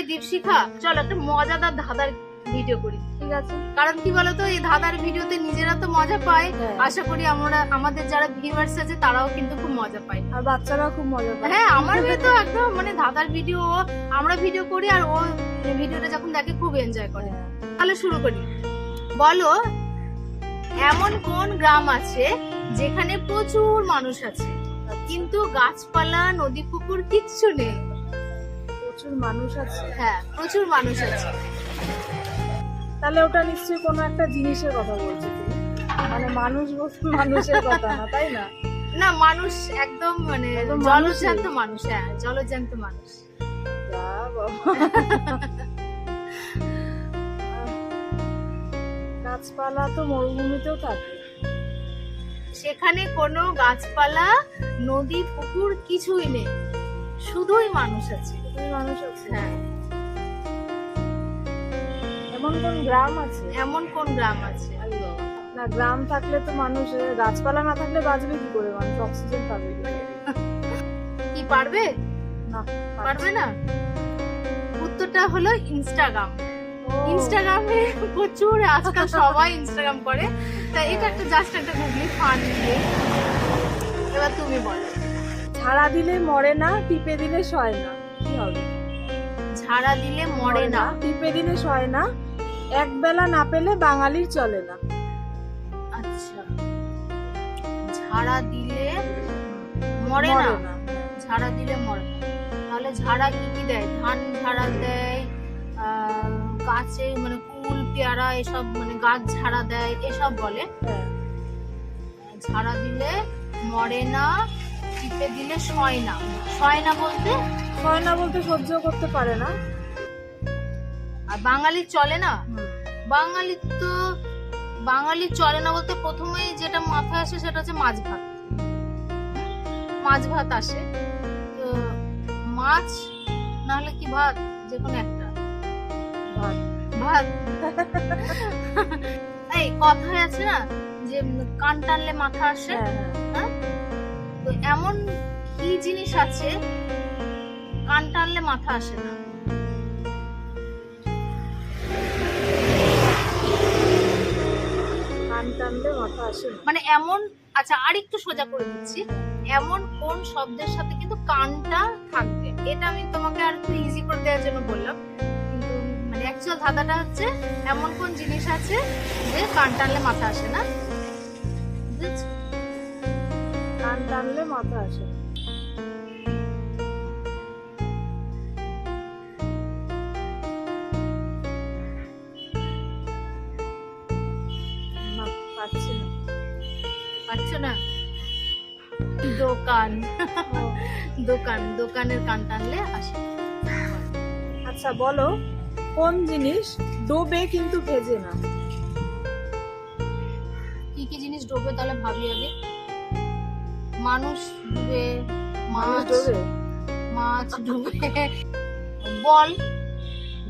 এই দীপশিখা, চল একটা মজাদার ধাঁধার ভিডিও করি। ঠিক আছে। কারণ কি বলতো, এই ধাঁধার ভিডিওতে নিজেরা তো মজা পায়, হ্যাঁ। আশা করি আমাদের যারা ভিউয়ার্স আছে তারাও কিন্তু খুব মজা পায়। আর বাচ্চারাও খুব মজা পায়। হ্যাঁ, আমার মেয়ে তো একদম মানে ধাঁধার ভিডিও, আমরা ভিডিও করি আর ও ভিডিওটা যখন দেখে খুব এনজয় করে। তাহলে শুরু করি। বলো, এমন কোন গ্রাম আছে যেখানে প্রচুর মানুষ আছে কিন্তু গাছপালা নদী পুকুর কিচ্ছু নেই? প্রচুর মানুষ আছে। হ্যাঁ, প্রচুর মানুষ আছে। তাহলে ওটা নিশ্চয়ই কোনো একটা জিনিসের কথা বলছি তুমি, মানে মানুষ বলতে মানুষের কথা না, তাই না? না, মানুষ একদম মানে একদম জলজ্যান্ত মানুষ। হ্যাঁ, জলজ্যান্ত মানুষ। যা বাবা। গাছপালা তো মরুভূমিতেও থাকে। সেখানে কোনো গাছপালা নদী পুকুর কিছুই নেই, শুধুই মানুষ আছে। শুধুই মানুষ আছে। হ্যাঁ, এমন কোন গ্রাম আছে? এমন কোন গ্রাম আছে? না, গ্রাম থাকলে তো মানুষ, গাছপালা না থাকলে বাঁচবে কি করে? মানুষ অক্সিজেন পাবে কি করে? কি পারবে? না, পারবে না। উত্তরটা হলো ইনস্টাগ্রাম। ও, ইনস্টাগ্রামে প্রচুর, আজকাল সবাই ইনস্টাগ্রাম করে, তাই এটা একটা জাস্ট একটা গুগলি ফান। এবার তুমি বলো। ঝাড়া দিলে মরে না, টিপে দিলে সয় না, কি হবে? ঝাড়া দিলে মরে না, টিপে দিলে সয় না, এক বেলা না পেলে বাঙালির চলে না। আচ্ছা, ঝাড়া দিলে মরে না, ঝাড়া দিলে মরে না। তাহলে ঝাড়া কি কি দেয়? ধান ঝাড়া দেয়, গাছে মানে কুল পেয়ারা এসব মানে গাছ ঝাড়া দেয়, এসব বলে। হ্যাঁ। ঝাড়া দিলে মরে না, টিপে দিলে সয় না। সয় না বলতে? সয় না বলতে সহ্য করতে পারে না। আর বাঙালির চলে না? বাঙালির চলে না বলতে প্রথমেই যেটা মাথায় আসে সেটা হচ্ছে মাছ ভাত। মাছ ভাত আসে তো, মাছ না হলে কি ভাত, যে কোনো একটা ভাত। এই কথায় আছে না যে কান টানলে মাথা আসে? হ্যাঁ, হ্যাঁ। হ্যাঁ, তো এমন কি জিনিস আছে কান টানলে মাথা আসে না? কান টানলে মাথা আসে না। মানে এমন, আচ্ছা আর একটু সোজা করে দিচ্ছি, এমন কোন শব্দের সাথে কিন্তু কানটা থাকবে? এটা আমি তোমাকে আর একটু ইজি করে দেওয়ার জন্য বললাম, কিন্তু মানে অ্যাকচুয়াল ধাঁধাটা হচ্ছে এমন কোন জিনিস আছে যে কান টানলে মাথা আসে না? বুঝেছো? কান টানলে মাথা আসে না। না, পারছি না। পারছো না? দোকান। দোকানের কান টানলে আসে। আচ্ছা বলো, কোন জিনিস ডোবে কিন্তু ভেজে না? কি কি জিনিস ডোবে তাহলে ভাবি আগে। মানুষ ডুবে, মানুষ মাছ ডোবে? মাছ ডুবে, বল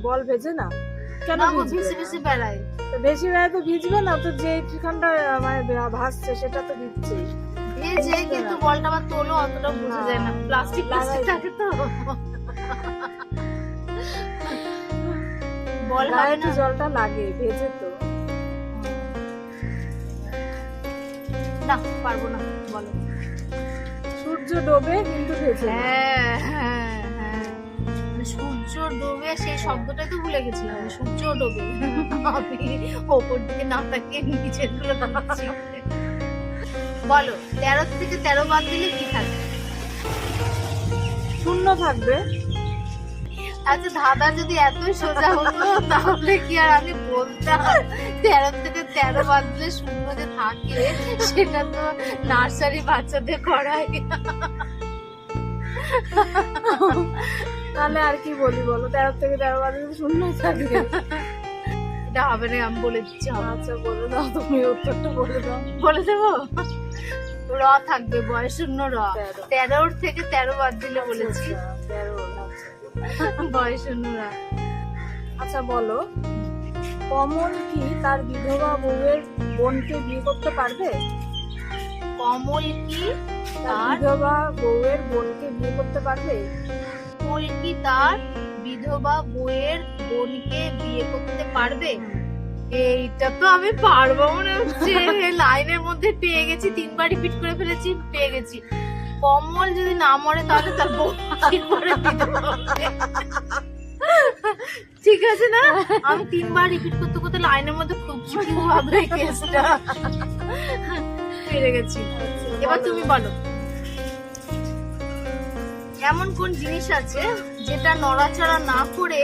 বল ভেজে না? কেন না গো, ভিজবে ভেসে না? ভেসে বেড়ায়। তো বেশি বেলা তো ভিজবে না, তো যেখানটা মানে ভাসছে সেটা তো ভিজছে। ভেজে, কিন্তু বলটা আবার তোলো অতটা বোঝা যায় না, প্লাস্টিক থাকে তো। বল হবে গায়ে না। তো জলটা লাগে, ভেজে তো। না, পারবো না, বলো। সূর্য ডোবে কিন্তু ভেজে না। হ্যাঁ হ্যাঁ হ্যাঁ, মানে সূর্য ডোবে, সেই শব্দটাই তো ভুলে গেছিলাম। সূর্য ডোবে, আমি ওপর দিকে না তাকিয়ে নিচের গুলো দেখাচ্ছি। বলো, 13 থেকে 13 বাদ দিলে কি থাকবে? শূন্য থাকবে। আচ্ছা, ধাঁধা যদি এতই সোজা হতো তাহলে কি আর আমি বলতাম 13 থেকে 13 বাদ দিলে শূন্য যে থাকে, সেটা তো নার্সারি বাচ্চাদের করায়। তাহলে আর কি বলি বলো, 13 থেকে 13 বাজে শূন্য থাকবে। এটা হবে না, আমি বলে দিচ্ছি হবে। আচ্ছা বলে দাও, তুমি উত্তরটা বলে দাও। বলে দেবো, র থাকবে, বয়শূন্য র। 13 থেকে 13 বাদ দিলে বলেছি, 13। বয়শূন্য র। আচ্ছা বলো, কমল কি তার বিধবা বউয়ের বোনকে বিয়ে করতে পারবে? কমল কি তার তার বিধবা বউয়ের বোনকে বিয়ে করতে পারবে? কমল কি তার বিধবা বউয়ের বোনকে বিয়ে করতে পারবে? এইটা তো আমি পারবো মনে হচ্ছে। লাইনের মধ্যে পেয়ে গেছি, 3বার রিপিট করে ফেলেছি, পেয়ে গেছি। কমল যদি না মরে তাহলে তার বউ কি করে বিধবা হবে? ঠিক আছে না? আমি 3বার রিপিট করতে করতে লাইনের মধ্যে খুঁজছি কিভাবে কেসটা পেরে গেছি। এবার তুমি বলো, এমন কোন জিনিস আছে যেটা নড়াচড়া না করে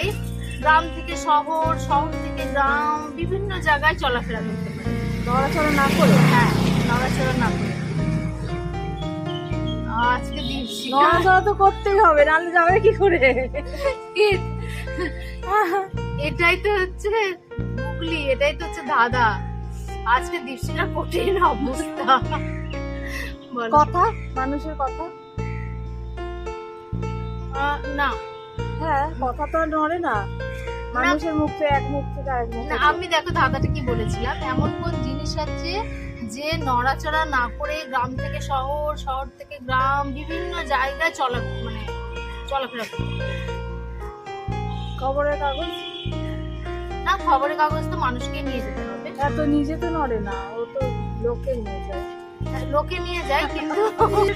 গ্রাম থেকে শহর, শহর থেকে গ্রাম, বিভিন্ন জায়গায় চলাফেরা করতে পারে? নড়াচড়া না করে? হ্যাঁ, নড়াচড়া না করে। আজকে দিচ্ছি নড়াচড়া তো করতেই হবে, নাহলে যাবে কি করে? এটাই তো হচ্ছে গুগলি, এটাই তো হচ্ছে দাদা। আজকে দীপশিলা কঠিন অবস্থা। বলো। কথা, মানুষের কথা। না হ্যাঁ, কথা তো আর নড়ে না, মানুষের মুখ থেকে এক মুখ থেকে আরেক মুখ। না, আমি দেখো দাদাটা কি বলেছিলাম, এমন কোন জিনিস আছে যে নড়াচড়া না করে গ্রাম থেকে শহর, শহর থেকে গ্রাম, বিভিন্ন জায়গায় চলাফেরা করে? খবরের কাগজ। না, খবরের কাগজ তো মানুষকে নিয়ে যেতে হবে। এত নিজে তো নড়ে না, ও তো লোকে নিয়ে যায়। লোকে নিয়ে যায়, কিন্তু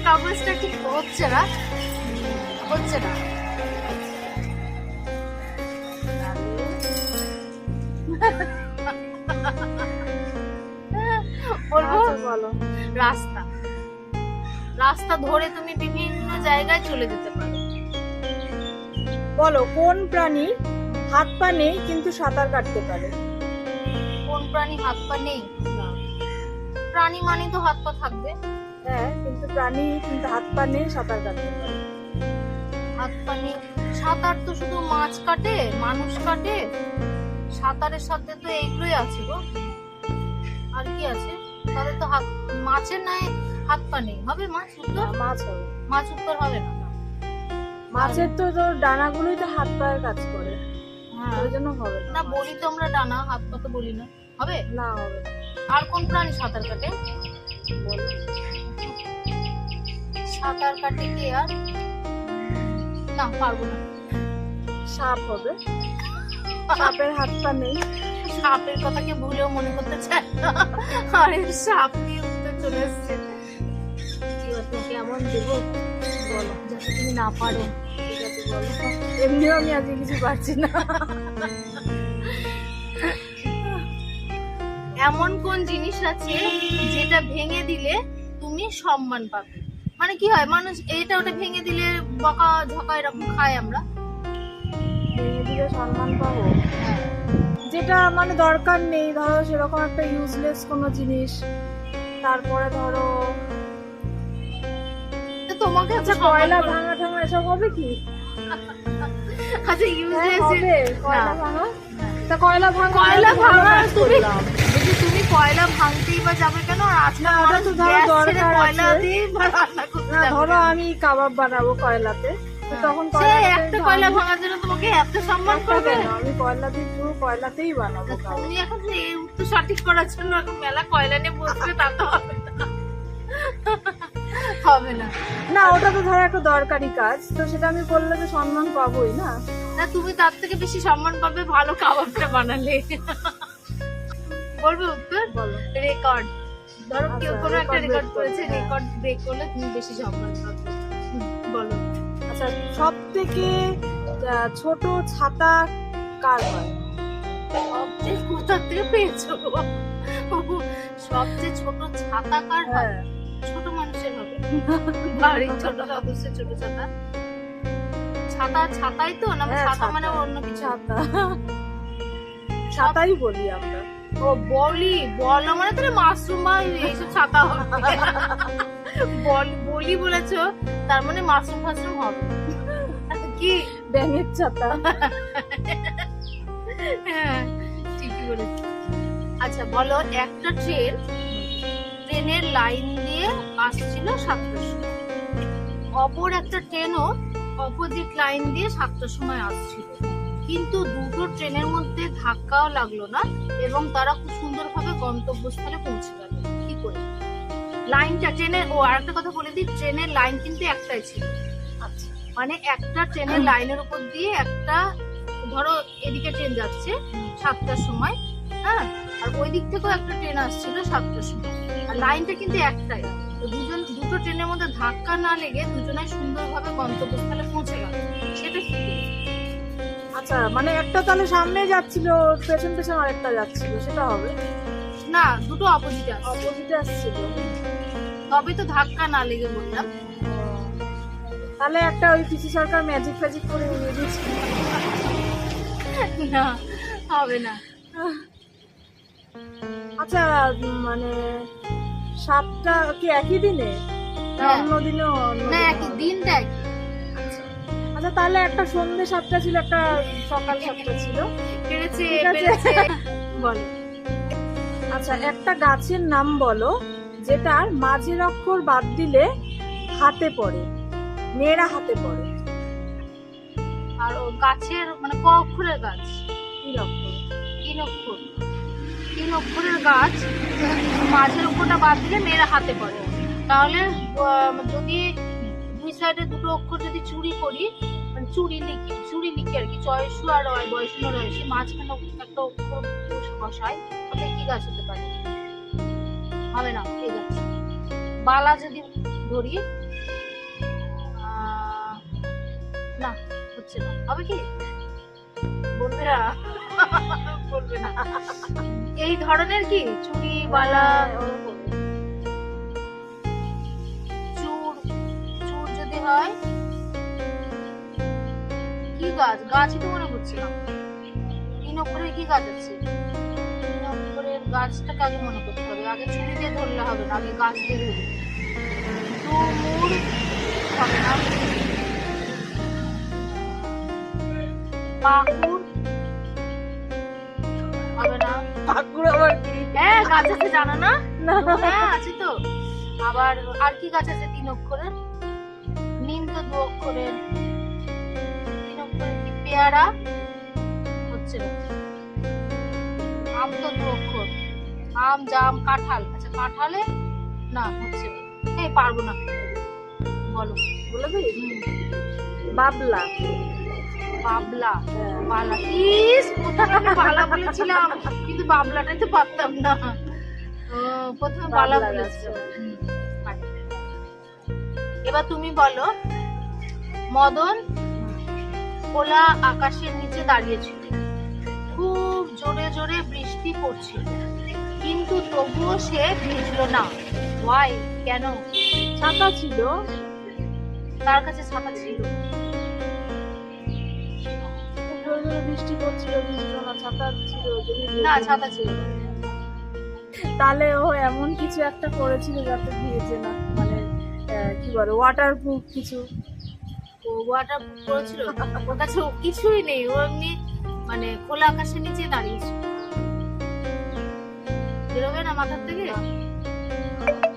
কাগজটা ঠিক হচ্ছে না, হচ্ছে না। বলবো? আচ্ছা, বলো। রাস্তা, রাস্তা ধরে তুমি বিভিন্ন জায়গায় চলে যেতে পারো। বলো, কোন প্রাণী হাত পা নেই কিন্তু সাঁতার কাটতে পারে? কোন প্রাণী হাত পা নেই? প্রাণী মানে তো হাত পা থাকবে। হ্যাঁ, কিন্তু প্রাণী কিন্তু হাত পা নেই, সাঁতার কাটতে পারে। হাত পা নেই, সাঁতার তো শুধু মাছ কাটে, মানুষ কাটে। সাঁতারের সাথে তো এইগুলোই আছে গো। আর কি আছে? তাহলে তো মাছের নাই হাত পা নেই, হবে মাছ উত্তর? মাছ হবে। মাছ উত্তর হবে না। মাছের তো তোর ডানাগুলোই তো হাত পায়ের কাজ করে, হ্যাঁ, ওই জন্য হবে না বলি তো আমরা ডানা, হাত পা তো বলি না। হবে না, হবে না। আর কোন প্রাণী সাঁতার কাটে? বলো। সাঁতার কাটে কি আর? না, পারবো না। সাপ হবে, সাপের হাত পা নেই। সাপের কথা কে ভুলেও মনে করতে চায় না। আরে সাপ নিয়ে উত্তর চলে এসছে। তোমাকে এমন দেবো, বলো, যাতে তুমি না পারো। ঠিক আছে, বলো। এমনিও আমি আজকে কিছু পারছি না। এমন কোন জিনিস আছে যেটা ভেঙে দিলে তুমি সম্মান পাবে? মানে কি হয়, মানুষ এটা ওটা ভেঙে দিলে বকা ঝকা এরকম খায় আমরা। ভেঙে দিলে সম্মান পাবো? যেটা মানে দরকার নেই, ধরো সেরকম একটা ইউজলেস কোনো জিনিস, তারপরে ধরো তো তোমাকে আচ্ছা, কয়লা ভাঙা ঠাঙা এসব হবে কি? আচ্ছা, হ্যাঁ, ইউজলেস হবে কয়লা ভাঙা। তা কয়লা ভাঙা, কয়লা ভাঙা তুমি করলাম। তুমি কয়লা ভাঙতেই বা যাবে কেন? আর আজকে না, ওটা তো ধরো দরকার কয়লা আছে। দিয়ে রান্না করতে না, যাবে। ধরো আমি কাবাব বানাবো কয়লাতে, তো তখন সে কয়লাতে একটা কয়লা ভাঙার জন্য তোমাকে এত সম্মান একটা করবে? কেন, আমি কয়লাতে পুরো কয়লাতেই বানাবো কাবাব। তুমি এখন এই উত্তর সঠিক করার জন্য এখন মেলা কয়লা নিয়ে বসবে, তা তো হবে না। হবে না। না, ওটা তো ধরো একটা দরকারি কাজ, তো সেটা আমি করলে তো সম্মান পাবোই না। না, তুমি তার থেকে বেশি সম্মান পাবে ভালো কাবাবটা বানালে। বলবে উত্তর? বলো। রেকর্ড। ধরো কেউ আচ্ছা, কোনো একটা record রেকর্ড break করেছে, করলে, রেকর্ড ব্রেক করলে তুমি বেশি সম্মান পাবে। বলো। আচ্ছা, সব থেকে ছোট ছাতা কার হয়? সবচেয়ে কোথা থেকে পেয়েছো? সবচেয়ে ছোট ছাতা কার হয়? হ্যাঁ, ছোট মানুষের হবে, বাড়ির ছোট সদস্যের ছোট ছাতা। ছাতা ছাতাই তো না? হ্যাঁ, ছাতা মানে ছাতা। অন্য কিছু। ছাতা, ছাতাই বলি আমরা। ও বলি, বল মানে তাহলে মাশরুম বা এইসব ছাতা হবে। বলি বলেছো, তার মানে মাশরুম ফাশরুম হবে কি? ব্যাঙের ছাতা। হ্যাঁ, ঠিকই বলেছো। আচ্ছা বলো, একটা ট্রেনের লাইন দিয়ে আসছিল 7টার সময়, অপর একটা ট্রেনও অপোজিট লাইন দিয়ে 7টার সময় আসছিল, কিন্তু দুটো ট্রেনের মধ্যে ধাক্কাও লাগলো না এবং তারা খুব সুন্দরভাবে গন্তব্যস্থলে পৌঁছে গেল। কি করে? লাইনটা ট্রেনের, ও আর একটা কথা বলে দিই, ট্রেনের লাইন কিন্তু একটাই ছিল। আচ্ছা, মানে একটা ট্রেনের লাইনের উপর দিয়ে একটা এদিকে ট্রেন যাচ্ছে 7টার সময়, হ্যাঁ, আর ওই দিক থেকেও একটা ট্রেন আসছিল 7টার সময়, আর লাইনটা কিন্তু একটাই। তো দুটো ট্রেনের মধ্যে ধাক্কা না লেগে দুজনাই সুন্দরভাবে গন্তব্যস্থলে পৌঁছে গেল, সেটা কি? আচ্ছা, মানে একটা তাহলে সামনে যাচ্ছিল, পেছন পেছন আরেকটা যাচ্ছিল, সেটা হবে না, দুটো অপোজিটে আসছে, অপোজিটে আসছিল। তবে তো ধাক্কা না লেগে বললাম। তাহলে একটা ওই পিসি সরকার ম্যাজিক ফ্যাজিক করে নিয়ে দিচ্ছে। না, হবে না। আচ্ছা, মানে 7টা কি একই দিনে? না হ্যাঁ। অন্য দিনেও অন্য না, দিনে একই হবে? দিনটা একই। আচ্ছা, তাহলে একটা সন্ধ্যে 7টা ছিল, একটা সকাল 7টা ছিল। পেরেছে, ঠিক আছে। পেরেছে। বলো। আচ্ছা, একটা গাছের নাম বলো যেটার মাঝের অক্ষর বাদ দিলে হাতে পড়ে, মেয়েরা হাতে পড়ে। আর ও গাছের মানে ক অক্ষরের গাছ? কি অক্ষর? 3 অক্ষর। 3 অক্ষরের গাছ, মাঝের অক্ষরটা বাদ দিলে মেয়েরা হাতে পড়ে। তাহলে যদি দুই সাইডে দুটো অক্ষর যদি চুরি করি, মানে চুরি লিখি আর কি, চয়সু আর রয়, বয়সু আর রয়সী, মাঝখানে একটা অক্ষর বসাই, তাহলে কি গাছ হতে পারে? হবে না, এই গাছ। বালা যদি ধরি, না হচ্ছে না, হবে কি? বলবে না, বলবে না। এই ধরনের কি চুড়ি, বালা, ওরকম। চুর যদি হয়, কি গাছ? গাছই তো মনে হচ্ছে না। 3 অক্ষরের কি গাছ আছে? 3 অক্ষরের গাছটাকে আগে মনে করতে হবে, আগে চুড়ি দিয়ে ধরলে হবে না, আগে গাছ দিয়ে ধরবে। ডুমুর হবে না, পাকুর হবে না। ঠাকুর আবার কি? হ্যাঁ, গাছ আছে, জানো না? না। হ্যাঁ, আছে তো। আবার আর কি গাছ আছে 3 অক্ষরের? নিম তো 2 অক্ষরের। 3 অক্ষরের কি? পেয়ারা হচ্ছে না। আম তো 2 অক্ষর। আম, জাম, কাঁঠাল। আচ্ছা, কাঁঠালে না, হচ্ছে না। এই পারবো না, বলো। বলে দিই? বাবলা। বাবলা, বালা। ইস, কোথায় আমি বালা বলেছিলাম, কিন্তু বাবলাটাই তো পারতাম না। প্রথমে বালা বাবলা বলেছিলাম। গাছ। পারি। এবার তুমি বলো, মদন খোলা আকাশের নিচে দাঁড়িয়েছিল, খুব জোরে জোরে বৃষ্টি পড়ছিল, কিন্তু তবুও সে ভিজলো না। ওয়াই? কেন? ছাতা ছিল। তার কাছে ছাতা ছিল। খুব জোরে জোরে বৃষ্টি পড়ছিল, ভিজলো না, ছাতা ছিল। যদি না, ভিজে- ছাতা ছিল। তাহলে ও এমন কিছু একটা করেছিল যাতে ভিজে না, মানে কি বলে, ওয়াটার প্রুফ কিছু। ও ওয়াটার করেছিল, ওর কাছে কিছুই নেই, ও এমনি মানে খোলা আকাশের নিচে দাঁড়িয়েছিল। বেরোবে না মাথার থেকে?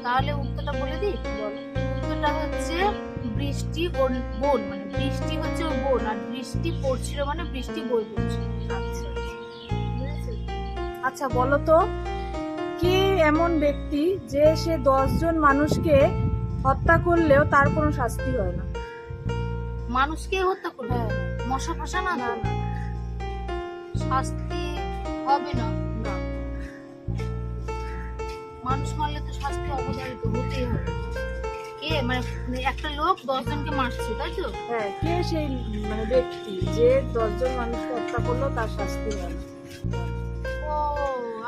তাহলে উত্তরটা বলে দিই। উত্তরটা হচ্ছে বৃষ্টি ওর বোন, মানে বৃষ্টি হচ্ছে ওর বোন, আর বৃষ্টি পড়ছিল মানে বৃষ্টি বই পড়ছিল। আচ্ছা, আচ্ছা, বলো তো, কে এমন ব্যক্তি যে সে 10 জন মানুষকে হত্যা করলেও তার কোনো শাস্তি হয় না? মানুষকে হত্যা করবে, হ্যাঁ। মশা ফসা না না, তো? না, শাস্তি হবে না। না। মানুষ মারলে তো শাস্তি অবধারিত হতেই হবে। কে? মানে একটা লোক 10 জনকে মারছে, তাই তো? হ্যাঁ, কে সেই মানে ব্যক্তি যে 10 জন মানুষকে হত্যা করলেও তার শাস্তি হয় না? ও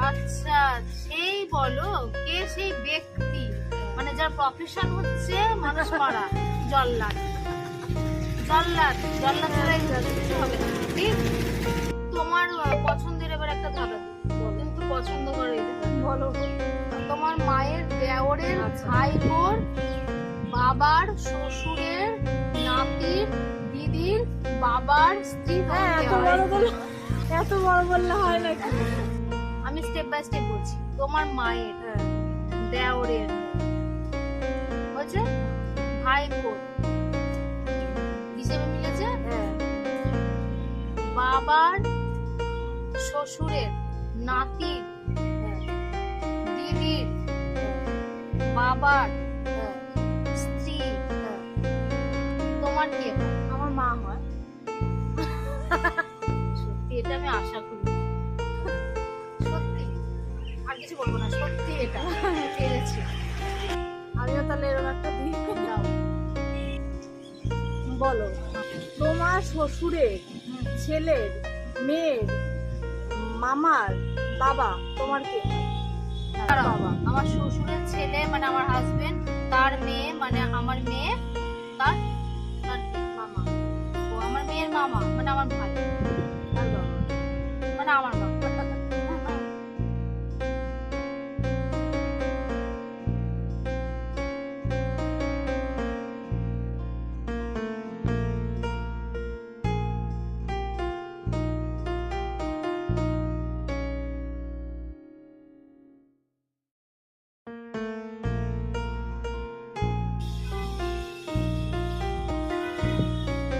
আচ্ছা, সেই বলো, কে সেই ব্যক্তি, মানে যার প্রফেশন হচ্ছে মানুষ মারা, জল্লাদ। জল্লাদ ছাড়া কিছু হবে না, ঠিক? তোমার পছন্দের এবার একটা ধাঁধা, কিন্তু পছন্দ করে এই ধাঁধা। বলো। তোমার মায়ের, দেওরের, আচ্ছা। ভাইপোর, বাবার, শ্বশুরের, নাতির, দিদির, বাবার স্ত্রী। হ্যাঁ, এত বড় বললে, এত বড় বললে হয় নাকি? আমি স্টেপ বাই স্টেপ বলছি। তোমার মায়ের, হ্যাঁ, দেওরের, হচ্ছে ভাইপোর, হিসেবে মিলেছে, হ্যাঁ, বাবার, শ্বশুরের, নাতির, হ্যাঁ, দিদির, বাবার হ্যাঁ, স্ত্রী। হ্যাঁ। তোমার কে হয়? আমার মা হয়। সত্যি এটা আমি আশা করি। সত্যি আর কিছু বলবো না, সত্যি এটা পেরেছি। আমিও তাহলে এরকম একটা দিই। দাও। বলো, তোমার শ্বশুরের ছেলের মেয়ের মামার বাবা তোমার কে? দাঁড়াও, বাবা। আমার শ্বশুরের ছেলে মানে আমার হাজবেন্ড, তার মেয়ে মানে আমার মেয়ে, তার তার মামা ও আমার মেয়ের মামা মানে আমার ভাই, আর বাবা। মানে আমার বাবা।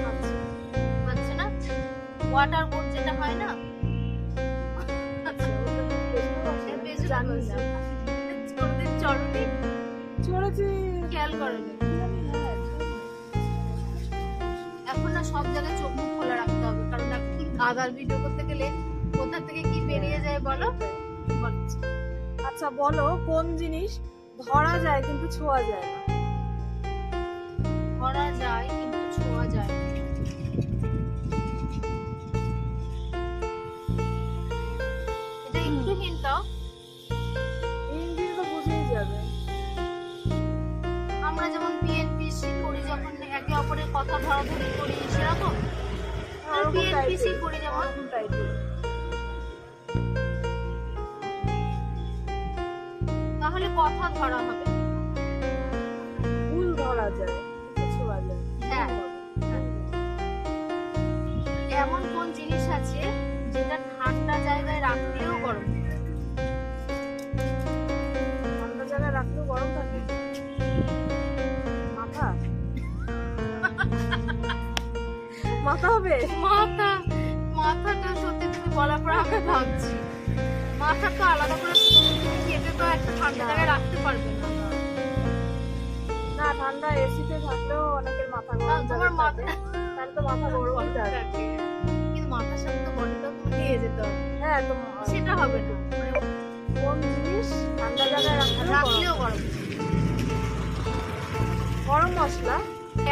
আচ্ছা, পাচ্ছে না ওয়াটার বোর্ড যেটা হয় না, আচ্ছা, ওটা কি পেছনে বসে? পেছনে জানি বসে। না। কোনোদিন চড়নি, চড়েছি। খেয়াল করেনি। জানি, হ্যাঁ, এখন না সব জায়গায় চোখ মুখ খোলা রাখতে হবে, কারণ এখন দাদার ভিডিও করতে গেলে কোথা থেকে কি বেরিয়ে যায় বলো। বলছি। আচ্ছা বলো, কোন জিনিস ধরা যায় কিন্তু ছোঁয়া যায় না? ধরা যায় কিন্তু ছোঁয়া যায় না। এটা একটু হিন্ট দাও। ইংরেজি তো বুঝেই যাবে। আমরা যেমন বিএনপিসি করি, যখন একে অপরের কথা ধরাধরি করি সেরকম ওরকম বিএনপিসি type-এর, করি যেমন। ওরকম type-এর। তাহলে কথা ধরা হবে। ভুল ধরা যায় কিন্তু ছোঁয়া যায়। হ্যাঁ। এমন কোন জিনিস আছে যেটা ঠান্ডা জায়গায় রাখলেও গরম থাকে? ঠান্ডা জায়গায় রাখলেও গরম থাকে। মাথা? মাথা হবে? মাথা, মাথাটা সত্যি তুমি বলার পর আমি ভাবছি মাথা তো আলাদা করে খেতে তো একটা ঠান্ডা জায়গায় রাখতে পারবে না। না, ঠান্ডা এসিতে থাকলেও অনেকের মাথা তাও গরম তোমার থাকে। মাথা তাহলে তো মাথা গরম থাকে। থাকে। কিন্তু মাথার সাথে তো বডিটা তুমি নিয়ে যেতে হবে, হ্যাঁ, তো সেটা হবে না। মানে কোন জিনিস ঠান্ডা জায়গায় রাখলেও রাখলেও গরম। গরম মশলা?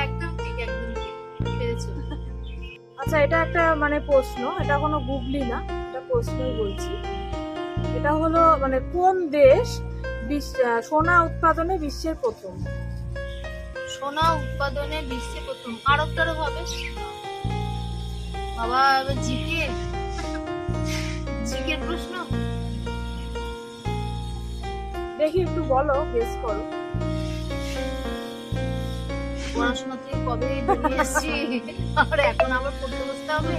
একদম ঠিক, একদম ঠিক পেরেছো। আচ্ছা, এটা একটা মানে প্রশ্ন, এটা কোনো গুগলি না, এটা প্রশ্নই বলছি। এটা হলো মানে কোন দেশ সোনা উৎপাদনে বিশ্বের প্রথম? সোনা উৎপাদনে বিশ্বে প্রথম আরব টারব হবে। বাবা এবার জিকের প্রশ্ন। দেখি একটু বলো, গেস করো। পড়াশোনা থেকে কবে বেরিয়ে এসেছি আর এখন আবার পড়তে বসতে হবে।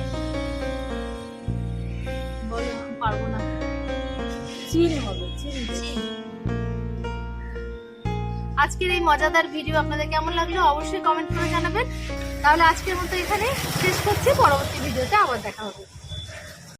বলো, পারবো না। চীন হবে, চীন দেশ। চীন। আজকের এই মজাদার ভিডিও আপনাদের কেমন লাগলো অবশ্যই কমেন্ট করে জানাবেন। তাহলে আজকের মতো এখানে শেষ করছি, পরবর্তী ভিডিওতে আবার দেখা হবে।